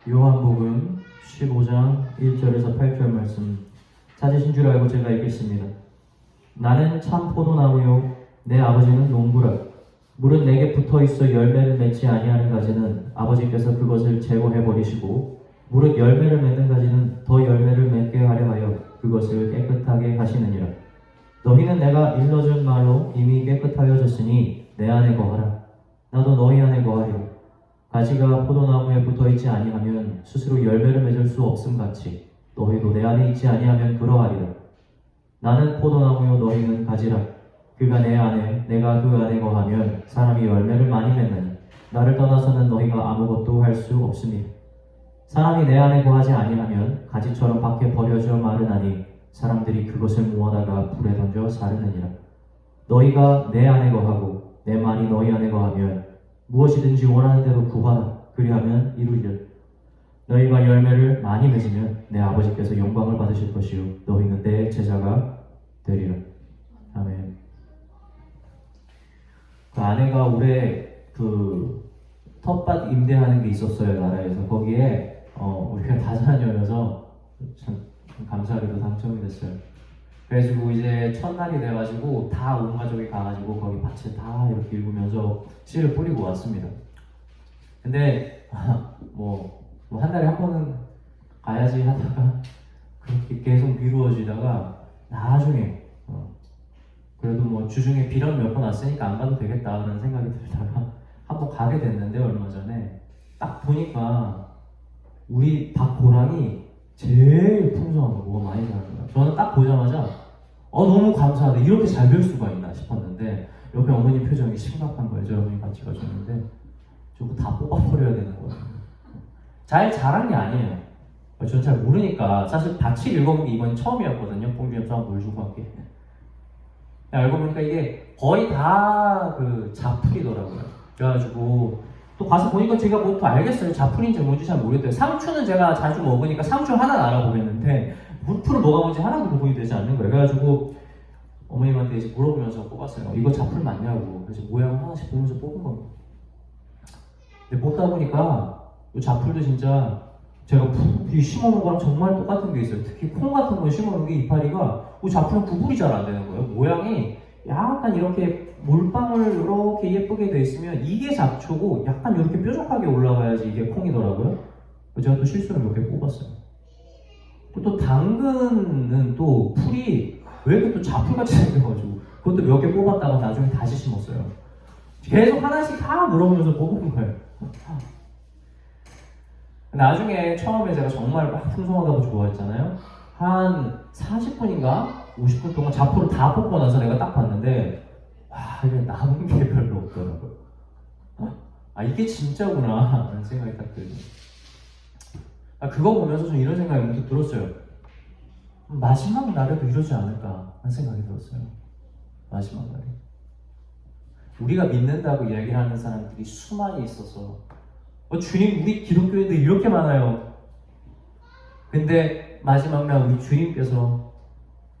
요한복음 15장 1절에서 8절 말씀 찾으신 줄 알고 제가 읽겠습니다. 나는 참 포도나무요 내 아버지는 농부라. 물은 내게 붙어있어 열매를 맺지 아니하는 가지는 아버지께서 그것을 제거해 버리시고 무릇 열매를 맺는 가지는 더 열매를 맺게 하려 하여 그것을 깨끗하게 하시느니라. 너희는 내가 일러준 말로 이미 깨끗하여졌으니 내 안에 거하라. 나도 너희 안에 거하리라. 가지가 포도나무에 붙어있지 아니하면 스스로 열매를 맺을 수 없음같이 너희도 내 안에 있지 아니하면 그러하리라. 나는 포도나무요 너희는 가지라. 그가 내 안에 내가 그 안에 거하면 사람이 열매를 많이 맺느니 나를 떠나서는 너희가 아무것도 할 수 없으니 사람이 내 안에 거하지 아니하면 가지처럼 밖에 버려져 마르나니 사람들이 그것을 모아다가 불에 던져 사르느니라. 너희가 내 안에 거하고 내 말이 너희 안에 거하면 무엇이든지 원하는 대로 구하라. 그리하면 이루리라. 너희가 열매를 많이 맺으면 내 아버지께서 영광을 받으실 것이요 너희는 내 제자가 되리라. 아멘. 그 아내가 올해 그 텃밭 임대하는 게 있었어요, 나라에서. 거기에 우리가 다자녀여서 참 감사하게도 당첨이 됐어요. 그래가지고 이제 첫날이 돼가지고 다 온 가족이 가가지고 거기 밭을 다 이렇게 읽으면서 씨를 뿌리고 왔습니다. 근데 뭐 한 달에 한 번은 가야지 하다가 그렇게 계속 미루어지다가 나중에 그래도 뭐 주중에 비랑 몇 번 왔으니까 안 가도 되겠다라는 생각이 들다가 한번 가게 됐는데 얼마 전에 딱 보니까 우리 밭 고랑이 제일 풍성한 거 뭐가 많이 자란 거야. 저는 딱 보자마자 너무 감사하다. 이렇게 잘 될 수가 있나 싶었는데 옆에 어머니 표정이 심각한 거예요. 저희 어머니 같이 가셨는데 저거 다 뽑아버려야 되는 거예요. 잘 자란 게 아니에요. 저는 잘 모르니까 사실 밭을 읽어본 게 이번이 처음이었거든요. 봉지엠수하고 물 주고 함께. 알고 보니까 이게 거의 다 그 자풀이더라고요. 그래가지고 또 가서 보니까 제가 뭐 또 알겠어요. 자풀인지 뭔지 잘 모르겠어요. 상추는 제가 자주 먹으니까 상추 하나는 알아보겠는데 풀은 뭐가 뭔지 하나도 구분이 되지 않는 거예요. 그래가지고 어머님한테 이제 물어보면서 뽑았어요. 이거 자풀 맞냐고. 그래서 모양 하나씩 보면서 뽑은 겁니다. 근데 뽑다 보니까 이 자풀도 진짜 제가 심어놓은 거랑 정말 똑같은 게 있어요. 특히 콩 같은 거 심어놓은 게 이파리가 자풀은 구분이 잘 안 되는 거예요. 모양이 약간 이렇게 물방울 이렇게 예쁘게 돼 있으면 이게 잡초고 약간 이렇게 뾰족하게 올라가야지 이게 콩이더라고요. 제가 또 실수로 몇 개 뽑았어요. 또 당근은 또 풀이 왜 이렇게 또 자풀같이 생겨가지고 그것도 몇 개 뽑았다가 나중에 다시 심었어요. 계속 하나씩 다 물어보면서 뽑은 거예요. 나중에 처음에 제가 정말 막 풍성하다고 좋아했잖아요. 한 40분인가 50분 동안 자포를 다 뽑고 나서 내가 딱 봤는데 이게 남은 게 별로 없더라고요. 이게 진짜구나 라는 생각이 딱 들죠. 그거 보면서 좀 이런 생각이 문득 들었어요. 마지막 날에도 이러지 않을까 하는 생각이 들었어요. 마지막 날에 우리가 믿는다고 이야기하는 사람들이 수많이 있어서 주님 우리 기독교인들 이렇게 많아요. 근데 마지막 날 우리 주님께서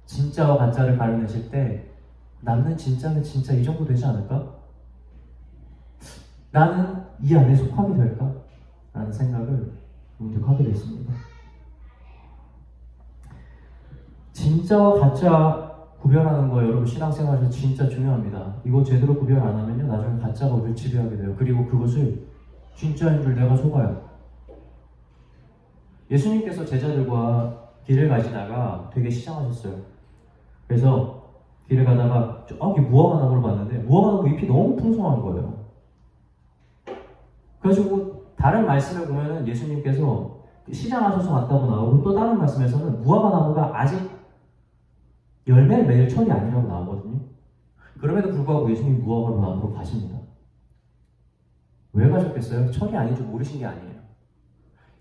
진짜와 가짜를 가려내실 때 남는 진짜는 진짜 이 정도 되지 않을까? 나는 이 안에 속하게 될까? 라는 생각을 문득 하게 됐습니다. 진짜와 가짜 구별하는 거 여러분 신앙생활에서 진짜 중요합니다. 이거 제대로 구별 안 하면요 나중에 가짜가 우리를 지배하게 돼요. 그리고 그것을 진짜인 줄 내가 속아요. 예수님께서 제자들과 길을 가시다가 되게 시장하셨어요. 그래서 길을 가다가 저기 무화과나무를 봤는데 무화과나무 잎이 너무 풍성한 거예요. 그래가지고 다른 말씀을 보면은 예수님께서 시장하셔서 갔다고 나오고 또 다른 말씀에서는 무화과나무가 아직 열매를 맺을 철이 아니라고 나오거든요. 그럼에도 불구하고 예수님이 무화과나무로 가십니다. 왜 가셨겠어요? 철이 아닌 줄 모르신 게 아니에요.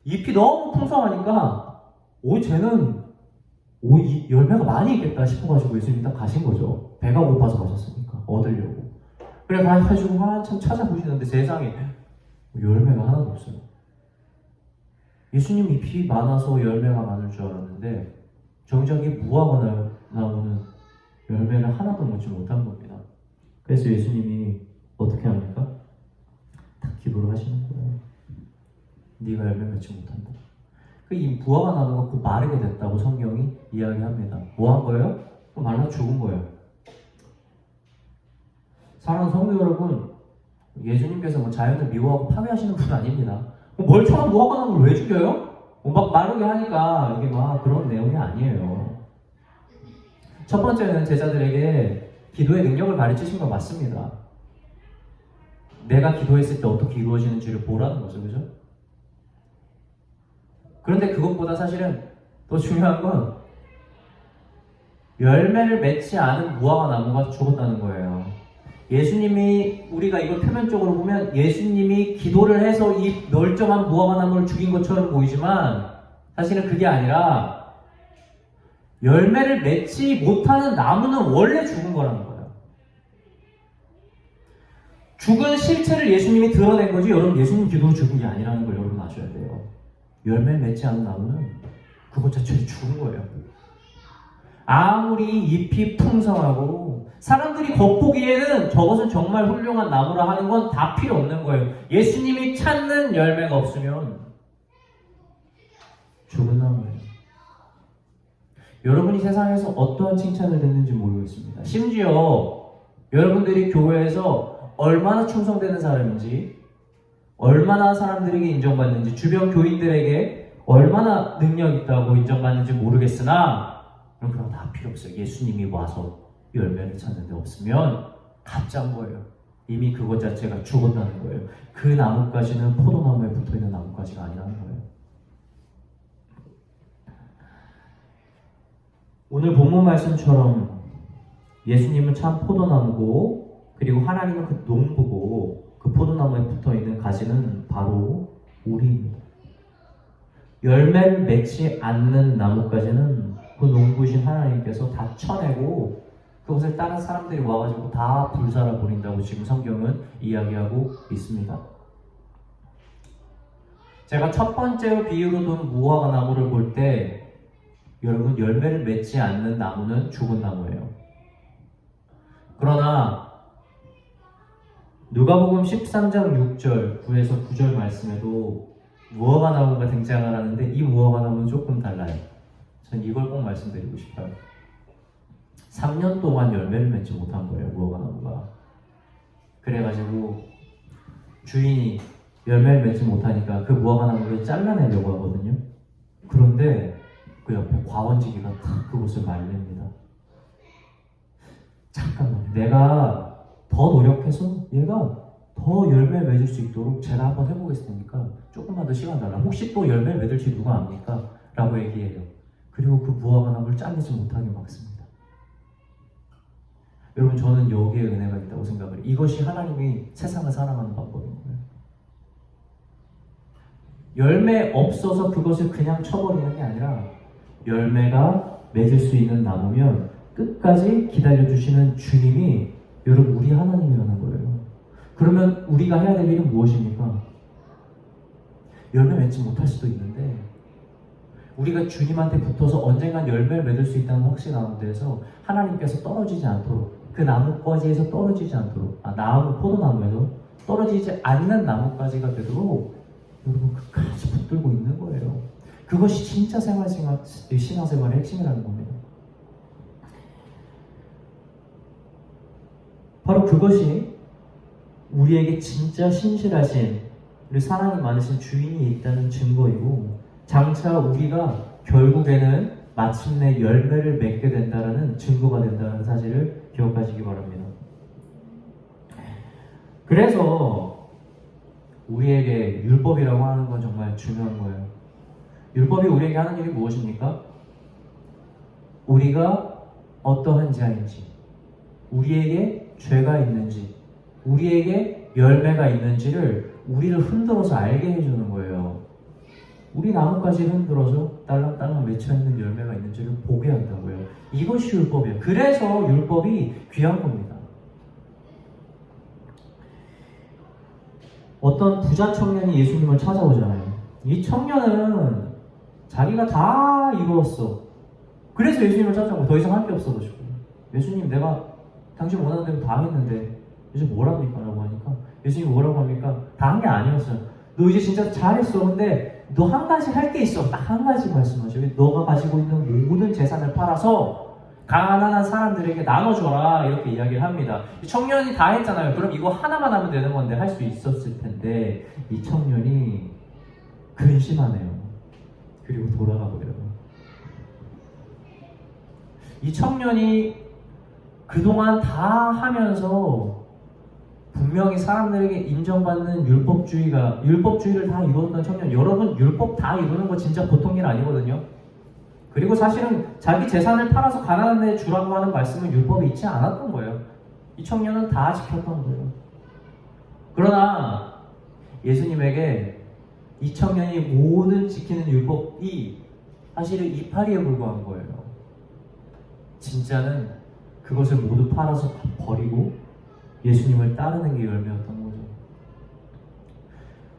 잎이 너무 풍성하니까 쟤는 이 열매가 많이 있겠다 싶어가지고 예수님이 딱 가신 거죠. 배가 고파서 가셨으니까 얻으려고. 그래 가지고 한참 찾아보시는데 세상에 열매가 하나도 없어요. 예수님 잎이 많아서 열매가 많을 줄 알았는데 정작 이 무화과 나무는 열매를 하나도 맺지 못한 겁니다. 그래서 예수님이 어떻게 합니까? 다 기도를 하시는 거예요. 네가 열매 맺지 못한다. 이 무화과 나무가 곧 마르게 됐다고 성경이 이야기합니다. 뭐 한 거예요? 말라 죽은 거예요. 사랑하는 성도 여러분, 예수님께서 뭐 자연을 미워하고 파괴하시는 분 아닙니다. 멀쩡한 무화과 나무를 왜 죽여요? 막 마르게 하니까 이게 막 그런 내용이 아니에요. 첫 번째는 제자들에게 기도의 능력을 가르치신 건 맞습니다. 내가 기도했을 때 어떻게 이루어지는지를 보라는 거죠, 그죠? 그런데 그것보다 사실은 더 중요한 건 열매를 맺지 않은 무화과 나무가 죽었다는 거예요. 예수님이, 우리가 이걸 표면적으로 보면 예수님이 기도를 해서 이 멀쩡한 무화과 나무를 죽인 것처럼 보이지만 사실은 그게 아니라 열매를 맺지 못하는 나무는 원래 죽은 거라는 거예요. 죽은 실체를 예수님이 드러낸 거지, 여러분 예수님 기도로 죽은 게 아니라는 걸 여러분 아셔야 돼요. 열매 맺지 않은 나무는 그것 자체로 죽은 거예요. 아무리 잎이 풍성하고 사람들이 겉보기에는 저것은 정말 훌륭한 나무라 하는 건 다 필요 없는 거예요. 예수님이 찾는 열매가 없으면 죽은 나무예요. 여러분이 세상에서 어떠한 칭찬을 듣는지 모르겠습니다. 심지어 여러분들이 교회에서 얼마나 충성되는 사람인지, 얼마나 사람들에게 인정받는지, 주변 교인들에게 얼마나 능력 있다고 인정받는지 모르겠으나 그런 거 다 필요 없어요. 예수님이 와서 열매를 찾는데 없으면 가짜인 거예요. 이미 그것 자체가 죽었다는 거예요. 그 나뭇가지는 포도나무에 붙어있는 나뭇가지가 아니라는 거예요. 오늘 본문 말씀처럼 예수님은 참 포도나무고, 그리고 하나님은 그 농부고, 그 포도나무에 붙어있는 가지는 바로 우리입니다. 열매를 맺지 않는 나뭇가지는 그 농부이신 하나님께서 다 쳐내고 그것을 다른 사람들이 와가지고 다 불살아 버린다고 지금 성경은 이야기하고 있습니다. 제가 첫 번째로 비유로 둔 무화과 나무를 볼 때 여러분, 열매를 맺지 않는 나무는 죽은 나무예요. 그러나 누가복음 13장 6절, 9에서 9절 말씀에도 무화과 나무가 등장을 하는데 이 무화과 나무는 조금 달라요. 전 이걸 꼭 말씀드리고 싶어요. 3년 동안 열매를 맺지 못한 거예요, 무화과 나무가. 그래가지고 주인이 열매를 맺지 못하니까 그 무화과 나무를 잘라내려고 하거든요. 그런데 그 옆에 과원지기가 탁 그곳을 말립니다. 잠깐만, 내가 더 노력해서 얘가 더 열매를 맺을 수 있도록 제가 한번 해보겠으니까 조금만 더 시간 달라. 혹시 또 열매를 맺을지 누가 압니까? 라고 얘기해요. 그리고 그 무화과 나무를 잘리지 못하게 막습니다. 여러분, 저는 여기에 은혜가 있다고 생각을 해요. 이것이 하나님이 세상을 사랑하는 방법인 거예요. 열매 없어서 그것을 그냥 쳐버리는 게 아니라 열매가 맺을 수 있는 나무면 끝까지 기다려주시는 주님이 여러분 우리 하나님이라는 거예요. 그러면 우리가 해야 될 일은 무엇입니까? 열매 맺지 못할 수도 있는데 우리가 주님한테 붙어서 언젠간 열매를 맺을 수 있다는 확신 가운데에서 하나님께서 떨어지지 않도록, 그 나뭇가지에서 떨어지지 않도록, 포도나무에서 떨어지지 않는 나뭇가지가 되도록 여러분 끝까지 붙들고 있는 거예요. 그것이 진짜 신앙생활의 핵심이라는 겁니다. 바로 그것이 우리에게 진짜 신실하신, 우리 사랑이 많으신 주인이 있다는 증거이고, 장차 우리가 결국에는 마침내 열매를 맺게 된다는 증거가 된다는 사실을 기억하시기 바랍니다. 그래서 우리에게 율법이라고 하는 건 정말 중요한 거예요. 율법이 우리에게 하는 일이 무엇입니까? 우리가 어떠한 자인지, 우리에게 죄가 있는지, 우리에게 열매가 있는지를 우리를 흔들어서 알게 해주는 거예요. 우리 나뭇가지 흔들어서 딸랑딸랑 맺혀있는 열매가 있는지를 보게 한다고요. 이것이 율법이에요. 그래서 율법이 귀한 겁니다. 어떤 부자 청년이 예수님을 찾아오잖아요. 이 청년은 자기가 다 이루었어. 그래서 예수님을 찾아오고 더 이상 할 게 없어가지고, 예수님, 내가 당신 원하는 대로 다 했는데 이제 뭘 합니까? 라고 하니까 예수님이 뭐라고 합니까? 다 한 게 아니었어요. 너 이제 진짜 잘했어. 근데 너 한 가지 할 게 있어. 딱 한 가지 말씀하셔. 너가 가지고 있는 모든 재산을 팔아서 가난한 사람들에게 나눠줘라. 이렇게 이야기를 합니다. 이 청년이 다 했잖아요. 그럼 이거 하나만 하면 되는 건데 할 수 있었을 텐데 이 청년이 근심하네요. 그리고 돌아가버려요. 이 청년이 그동안 다 하면서 분명히 사람들에게 인정받는 율법주의를 다 이루었던 청년. 여러분, 율법 다 이루는 거 진짜 보통 일 아니거든요. 그리고 사실은 자기 재산을 팔아서 가난한 데 주라고 하는 말씀은 율법에 있지 않았던 거예요. 이 청년은 다 지켰던 거예요. 그러나 예수님에게 이 청년이 모든 지키는 율법이 사실은 이파리에 불과한 거예요. 진짜는 그것을 모두 팔아서 버리고 예수님을 따르는 게 열매였던 거죠.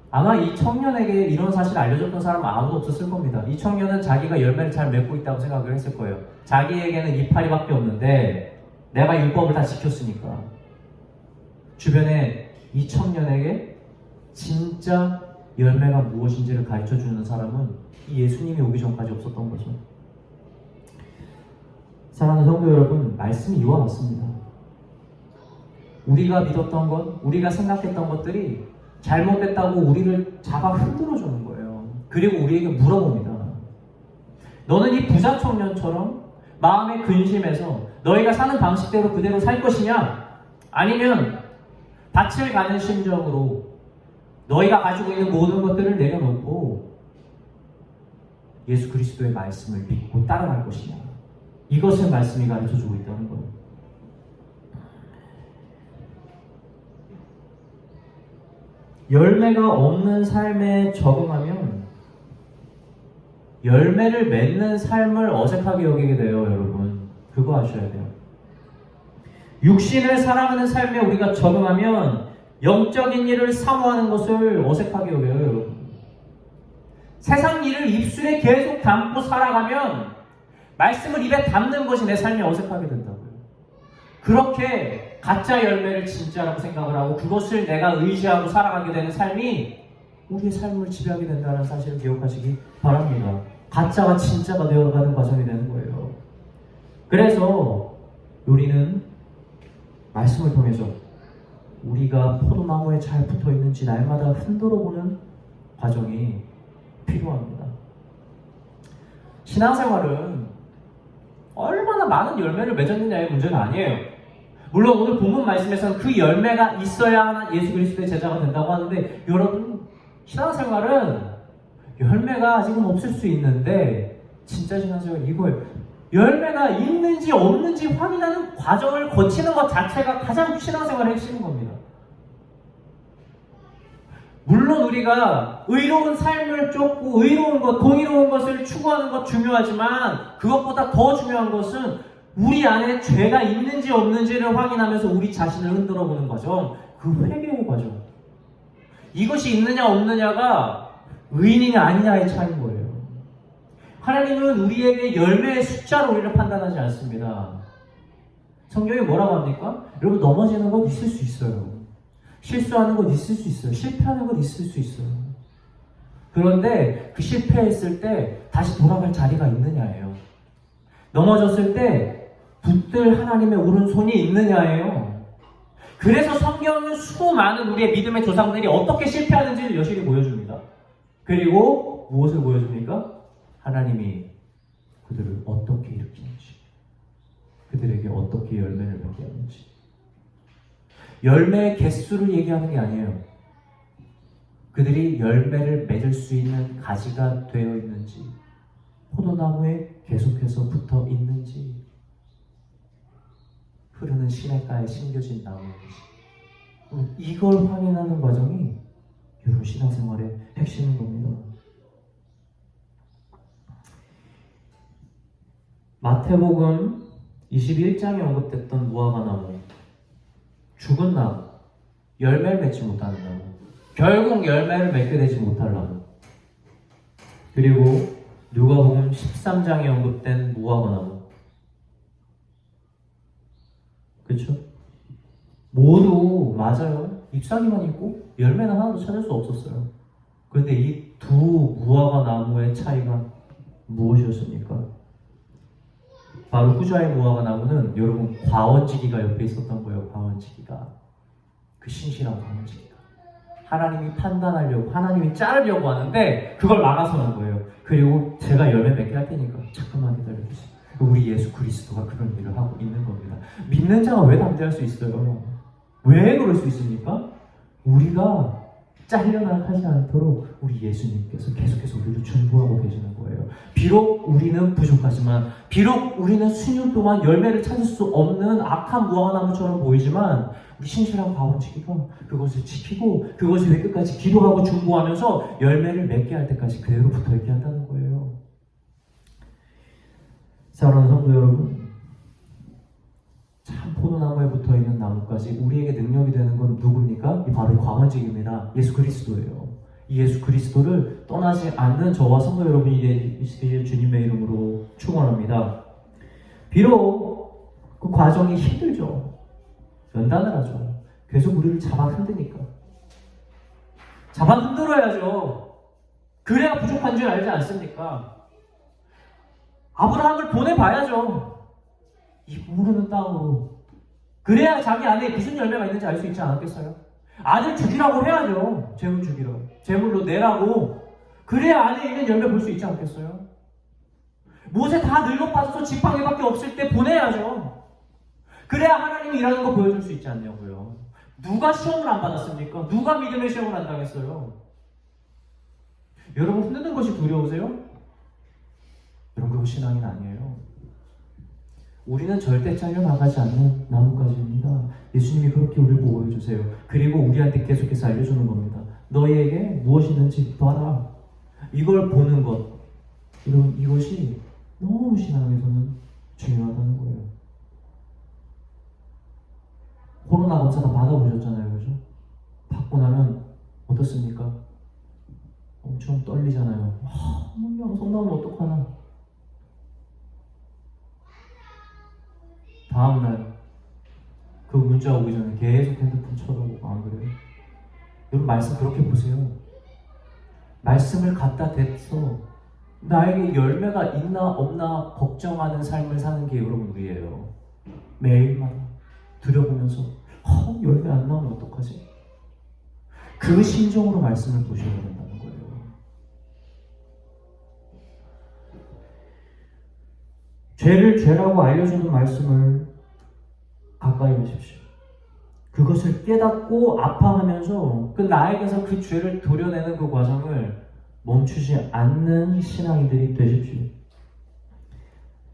아마 이 청년에게 이런 사실을 알려줬던 사람은 아무도 없었을 겁니다. 이 청년은 자기가 열매를 잘 맺고 있다고 생각을 했을 거예요. 자기에게는 이파리밖에 없는데 내가 율법을 다 지켰으니까. 주변에 이 청년에게 진짜 열매가 무엇인지를 가르쳐주는 사람은 이 예수님이 오기 전까지 없었던 거죠. 사랑하는 성도 여러분, 말씀이 이와 같습니다. 우리가 믿었던 것, 우리가 생각했던 것들이 잘못됐다고 우리를 잡아 흔들어주는 거예요. 그리고 우리에게 물어봅니다. 너는 이 부자 청년처럼 마음에 근심해서 너희가 사는 방식대로 그대로 살 것이냐? 아니면 밭을 가는 심정으로 너희가 가지고 있는 모든 것들을 내려놓고 예수 그리스도의 말씀을 믿고 따라갈 것이냐? 이것을 말씀이 가르쳐주고 있다는 거예요. 열매가 없는 삶에 적응하면 열매를 맺는 삶을 어색하게 여기게 돼요, 여러분. 그거 아셔야 돼요. 육신을 사랑하는 삶에 우리가 적응하면 영적인 일을 사모하는 것을 어색하게 여겨요, 여러분. 세상 일을 입술에 계속 담고 살아가면 말씀을 입에 담는 것이 내 삶에 어색하게 된다고요. 그렇게 가짜 열매를 진짜라고 생각을 하고 그것을 내가 의지하고 살아가게 되는 삶이 우리의 삶을 지배하게 된다는 사실을 기억하시기 바랍니다. 가짜가 진짜가 되어가는 과정이 되는 거예요. 그래서 우리는 말씀을 통해서 우리가 포도나무에 잘 붙어 있는지 날마다 흔들어보는 과정이 필요합니다. 신앙생활은 얼마나 많은 열매를 맺었느냐의 문제는 아니에요. 물론 오늘 본문 말씀에서는 그 열매가 있어야 예수 그리스도의 제자가 된다고 하는데, 여러분, 신앙생활은 열매가 아직은 없을 수 있는데 진짜 신앙생활은 이거예요. 열매가 있는지 없는지 확인하는 과정을 거치는 것 자체가 가장 신앙생활의 핵심인 겁니다. 물론 우리가 의로운 삶을 쫓고 의로운 것, 공의로운 것을 추구하는 것 중요하지만 그것보다 더 중요한 것은 우리 안에 죄가 있는지 없는지를 확인하면서 우리 자신을 흔들어 보는 과정, 그 회개의 과정. 이것이 있느냐 없느냐가 의인이냐 아니냐의 차이인 거예요. 하나님은 우리에게 열매의 숫자로 우리를 판단하지 않습니다. 성경이 뭐라고 합니까? 여러분, 넘어지는 건 있을 수 있어요. 실수하는 건 있을 수 있어요. 실패하는 건 있을 수 있어요. 그런데 그 실패했을 때 다시 돌아갈 자리가 있느냐예요. 넘어졌을 때 붙들 하나님의 오른손이 있느냐예요. 그래서 성경은 수많은 우리의 믿음의 조상들이 어떻게 실패하는지를 여실히 보여줍니다. 그리고 무엇을 보여줍니까? 하나님이 그들을 어떻게 일으키는지, 그들에게 어떻게 열매를 맺게 하는지. 열매의 개수를 얘기하는 게 아니에요. 그들이 열매를 맺을 수 있는 가지가 되어 있는지, 포도나무에 계속해서 붙어 있는지, 흐르는 시냇가에 심겨진 나무인지, 이걸 확인하는 과정이 여러분 신앙생활의 핵심인 겁니다. 마태복음 21장에 언급됐던 무화과나무, 죽은 나무, 열매를 맺지 못하는 나무, 결국 열매를 맺게 되지 못할 나무, 그리고 누가복음 13장에 언급된 무화과나무, 그렇죠? 모두 맞아요. 잎사귀만 있고 열매는 하나도 찾을 수 없었어요. 그런데 이 두 무화과 나무의 차이가 무엇이었습니까? 바로 후자의 무화과 나무는 여러분 과원지기가 옆에 있었던 거예요. 과원지기가. 그 신실한 과원지기가. 하나님이 판단하려고, 하나님이 자르려고 하는데 그걸 막아서는 거예요. 그리고 제가 열매 맺게 할 테니까 잠깐만 기다려주세요. 우리 예수 그리스도가 그런 일을 하고 있는 겁니다. 믿는 자가 왜 담대할 수 있어요? 왜 그럴 수 있습니까? 우리가 잘려나가지 않도록 우리 예수님께서 계속해서 우리를 중보하고 계시는 거예요. 비록 우리는 부족하지만, 비록 우리는 수년 동안 열매를 찾을 수 없는 악한 무화과나무처럼 보이지만, 우리 신실한 과원지기가 그것을 지키고 그것을 왜 끝까지 기도하고 중보하면서 열매를 맺게 할 때까지 그대로 붙어있게 한다는 거예요. 사랑하는 성도 여러분, 참 포도나무에 붙어있는 나무까지 우리에게 능력이 되는 건 누굽니까? 이 바로 과원직입니다. 예수 그리스도예요. 이 예수 그리스도를 떠나지 않는 저와 성도 여러분이 되실 주님의 이름으로 축원합니다. 비록 그 과정이 힘들죠. 연단을 하죠. 계속 우리를 잡아 흔드니까. 잡아 흔들어야죠. 그래야 부족한 줄 알지 않습니까? 아브라함을 보내봐야죠. 이 모르는 땅으로. 그래야 자기 안에 무슨 열매가 있는지 알 수 있지 않았겠어요? 아들 죽이라고 해야죠. 재물 죽이라고. 재물로 내라고. 그래야 안에 있는 열매 볼 수 있지 않겠어요? 모세 다 늙어 빠져서 지팡이밖에 없을 때 보내야죠. 그래야 하나님이 일하는 거 보여줄 수 있지 않냐고요. 누가 시험을 안 받았습니까? 누가 믿음의 시험을 안 당했어요? 여러분 흔드는 것이 두려우세요? 여러분 그거 신앙이 아니에요. 우리는 절대 잘려나가지 않는 나뭇가지입니다. 예수님이 그렇게 우리를 보호해주세요. 그리고 우리한테 계속해서 알려주는 겁니다. 너희에게 무엇이 있는지 봐라. 이걸 보는 것, 이것이 너무 신앙에서는 중요하다는 거예요. 코로나 검사 다 받아보셨잖아요. 그죠? 받고 나면 어떻습니까? 엄청 떨리잖아요. 양성 나오면 어떡하나. 다음날 그 문자 오기 전에 계속 핸드폰 쳐다보고 안 그래요? 여러분 말씀 그렇게 보세요. 말씀을 갖다 대서 나에게 열매가 있나 없나 걱정하는 삶을 사는 게 여러분 우리예요. 매일마다 들여보면서 열매 안 나오면 어떡하지? 그 심정으로 말씀을 보셔야 된다는 거예요. 죄를 죄라고 알려주는 말씀을 가까이 하십시오. 그것을 깨닫고 아파하면서 그 나에게서 그 죄를 도려내는 그 과정을 멈추지 않는 신앙인들이 되십시오.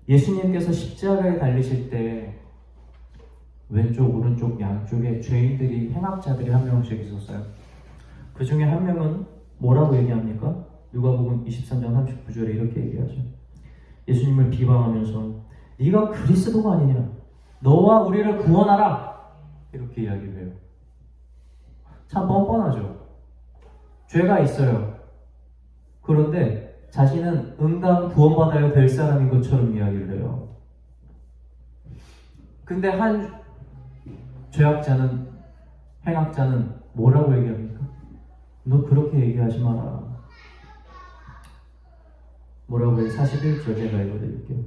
예수님께서 십자가에 달리실 때 왼쪽 오른쪽 양쪽에 죄인들이 행악자들이 한 명씩 있었어요. 그 중에 한 명은 뭐라고 얘기합니까? 누가복음 23장 39절에 이렇게 얘기하죠. 예수님을 비방하면서 네가 그리스도가 아니냐, 너와 우리를 구원하라, 이렇게 이야기를 해요. 참 뻔뻔하죠. 죄가 있어요. 그런데 자신은 응당 구원받아야 될 사람인 것처럼 이야기를 해요. 근데 한 죄악자는, 행악자는 뭐라고 얘기합니까? 너 그렇게 얘기하지 마라. 뭐라고 해요? 41절 제가 읽어드릴게요.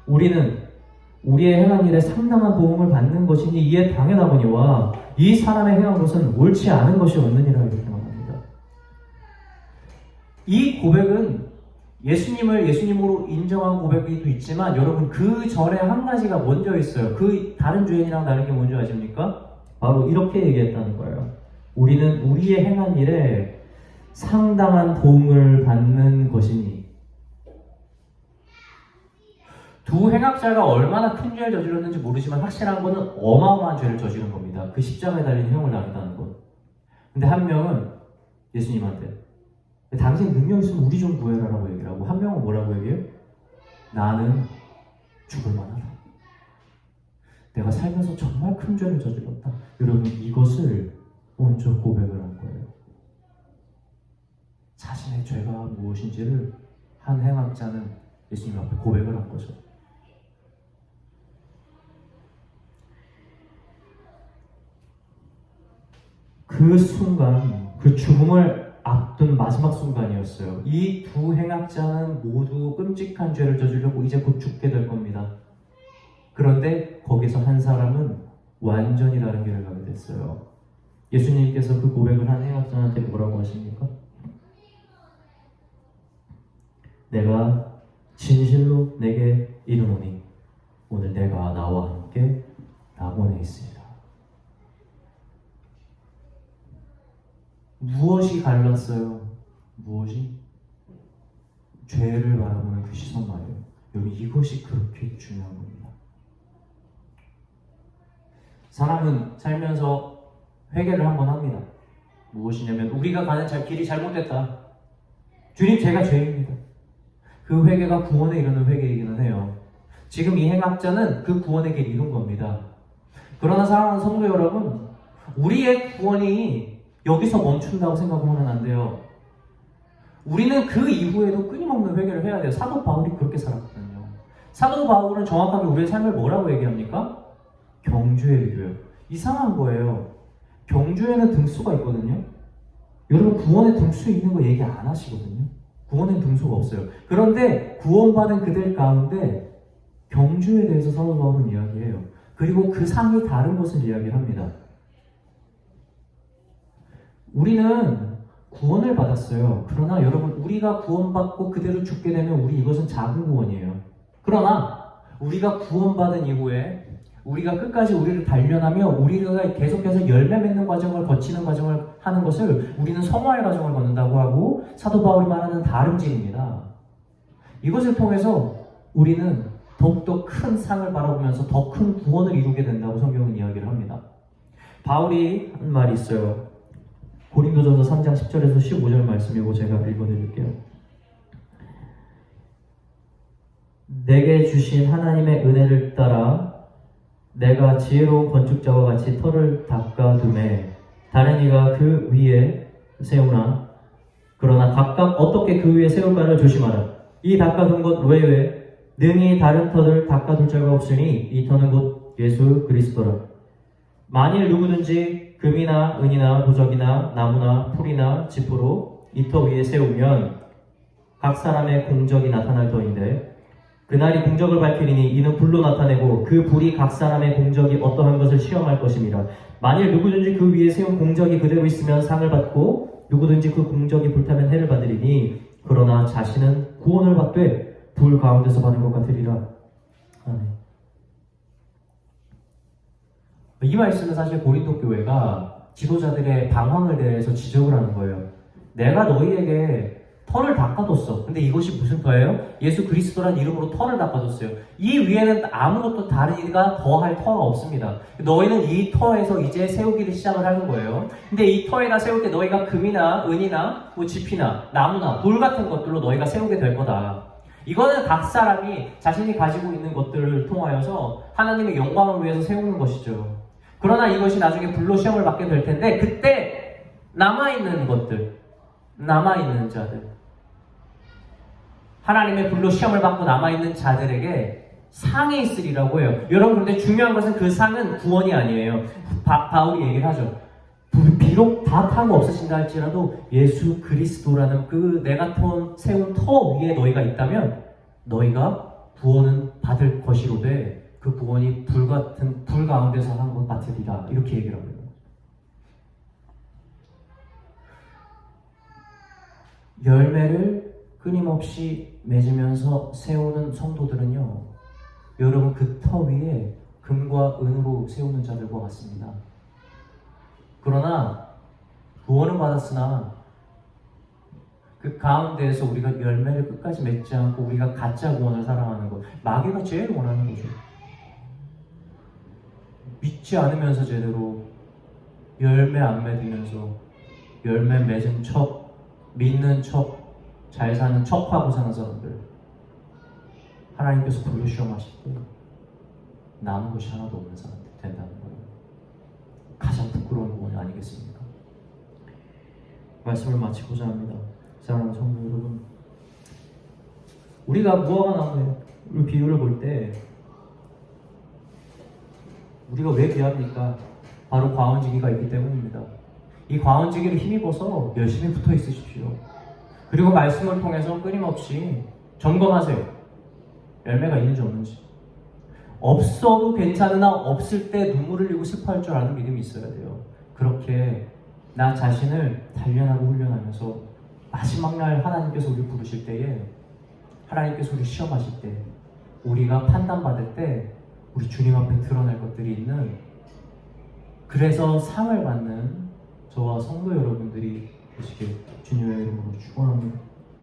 우리는 우리의 행한 일에 상당한 도움을 받는 것이니 이에 당연하거니와 이 사람의 행한 것은 옳지 않은 것이 없느니라, 이렇게 말합니다. 이 고백은 예수님을 예수님으로 인정한 고백도 있지만 여러분 그 전에 한 가지가 먼저 있어요. 그 다른 죄인이랑 다른 게 뭔지 아십니까? 바로 이렇게 얘기했다는 거예요. 우리는 우리의 행한 일에 상당한 도움을 받는 것이니. 두 행악자가 얼마나 큰 죄를 저질렀는지 모르지만 확실한 것은 어마어마한 죄를 저지른 겁니다. 그 십자가에 달린 형을 나눈다는 것. 근데 한 명은 예수님한테 당신 능력 있으면 우리 좀 구해라라고 얘기를 하고, 한 명은 뭐라고 얘기해요? 나는 죽을 만하다. 내가 살면서 정말 큰 죄를 저질렀다. 여러분 이것을 먼저 고백을 한 거예요. 자신의 죄가 무엇인지를 한 행악자는 예수님 앞에 고백을 한 거죠. 그 순간 그 죽음을 앞둔 마지막 순간이었어요. 이 두 행악자는 모두 끔찍한 죄를 저지르고 이제 곧 죽게 될 겁니다. 그런데 거기서 한 사람은 완전히 다른 길을 가게 됐어요. 예수님께서 그 고백을 한 행악자한테 뭐라고 하십니까? 내가 진실로 내게 이르노니 오늘 내가 나와 함께 낙원에 있으리라. 무엇이 갈랐어요? 무엇이? 죄를 바라보는 그 시선 말이에요. 여러분, 이것이 그렇게 중요한 겁니다. 사람은 살면서 회개를 한번 합니다. 무엇이냐면 우리가 가는 길이 잘못됐다. 주님, 제가 죄입니다. 그 회개가 구원에 이르는 회개이기는 해요. 지금 이 행악자는 그 구원의 길 이룬 겁니다. 그러나 사랑하는 성도 여러분, 우리의 구원이 여기서 멈춘다고 생각하면 안 돼요. 우리는 그 이후에도 끊임없는 회개를 해야 돼요. 사도 바울이 그렇게 살았거든요. 사도 바울은 정확하게 우리의 삶을 뭐라고 얘기합니까? 경주에 비교해요. 이상한 거예요. 경주에는 등수가 있거든요. 여러분, 구원에 등수 있는 거 얘기 안 하시거든요. 구원엔 등수가 없어요. 그런데 구원받은 그들 가운데 경주에 대해서 사도 바울은 이야기해요. 그리고 그 상이 다른 것을 이야기를 합니다. 우리는 구원을 받았어요. 그러나 여러분, 우리가 구원받고 그대로 죽게 되면 우리 이것은 작은 구원이에요. 그러나 우리가 구원받은 이후에 우리가 끝까지 우리를 단련하며 우리가 계속해서 열매 맺는 과정을 거치는 과정을 하는 것을 우리는 성화의 과정을 걷는다고 하고, 사도 바울이 말하는 다름질입니다. 이것을 통해서 우리는 더욱더 큰 상을 바라보면서 더 큰 구원을 이루게 된다고 성경은 이야기를 합니다. 바울이 한 말이 있어요. 고린도전서 3장 10절에서 15절 말씀이고 제가 읽어드릴게요. 내게 주신 하나님의 은혜를 따라 내가 지혜로운 건축자와 같이 터를 닦아둠에 다른 이가 그 위에 세우나 그러나 각각 어떻게 그 위에 세울까를 조심하라. 이 닦아둔 것 외에 능히 다른 터를 닦아둘 자가 없으니 이 터는 곧 예수 그리스도라. 만일 누구든지 금이나 은이나 보석이나 나무나 풀이나 짚으로 이 터 위에 세우면 각 사람의 공적이 나타날 터인데 그날이 공적을 밝히리니 이는 불로 나타내고 그 불이 각 사람의 공적이 어떠한 것을 시험할 것입니다. 만일 누구든지 그 위에 세운 공적이 그대로 있으면 상을 받고 누구든지 그 공적이 불타면 해를 받으리니 그러나 자신은 구원을 받되 불 가운데서 받은 것 같으리라. 아멘. 이 말씀은 사실 고린도 교회가 지도자들의 방황을 대해서 지적을 하는 거예요. 내가 너희에게 터를 닦아뒀어. 근데 이것이 무슨 터예요? 예수 그리스도란 이름으로 터를 닦아뒀어요. 이 위에는 아무것도 다른 이가 더할 터가 없습니다. 너희는 이 터에서 이제 세우기를 시작을 하는 거예요. 근데 이 터에다 세울 때 너희가 금이나 은이나 뭐 짚이나 나무나 돌 같은 것들로 너희가 세우게 될 거다. 이거는 각 사람이 자신이 가지고 있는 것들을 통하여서 하나님의 영광을 위해서 세우는 것이죠. 그러나 이것이 나중에 불로 시험을 받게 될 텐데 그때 남아있는 것들, 남아있는 자들, 하나님의 불로 시험을 받고 남아있는 자들에게 상이 있으리라고 해요. 여러분, 그런데 중요한 것은 그 상은 구원이 아니에요. 바울이 얘기를 하죠. 비록 다 타고 없으신다 할지라도 예수 그리스도라는 그 내가 세운 터 위에 너희가 있다면 너희가 구원은 받을 것이로되 그 구원이 불 가운데서 한 것 같으리라. 이렇게 얘기를 합니다. 열매를 끊임없이 맺으면서 세우는 성도들은요, 여러분 그 터 위에 금과 은으로 세우는 자들과 같습니다. 그러나 구원은 받았으나 그 가운데에서 우리가 열매를 끝까지 맺지 않고 우리가 가짜 구원을 사랑하는 것, 마귀가 제일 원하는 거죠. 믿지 않으면서 제대로 열매 안 맺으면서 열매 맺은 척, 믿는 척, 잘 사는 척하고 사는 사람들, 하나님께서 불로 시험하실 때 남은 것이 하나도 없는 사람들 된다는 거예요. 가장 부끄러운 구원이 아니겠습니까? 말씀을 마치고자 합니다. 사랑하는 성도 여러분, 우리가 무화과 나무의 비유를 볼 때 우리가 왜 귀합니까? 바로 과언지기가 있기 때문입니다. 이 과언지기를 힘입어서 열심히 붙어 있으십시오. 그리고 말씀을 통해서 끊임없이 점검하세요. 열매가 있는지 없는지. 없어도 괜찮으나 없을 때 눈물을 흘리고 슬퍼할 줄 아는 믿음이 있어야 돼요. 그렇게 나 자신을 단련하고 훈련하면서 마지막 날 하나님께서 우리 부르실 때에, 하나님께서 우리 시험하실 때, 우리가 판단받을 때 우리 주님 앞에 드러날 것들이 있는, 그래서 상을 받는 저와 성도 여러분들이 되시길 주님의 이름으로 축원합니다.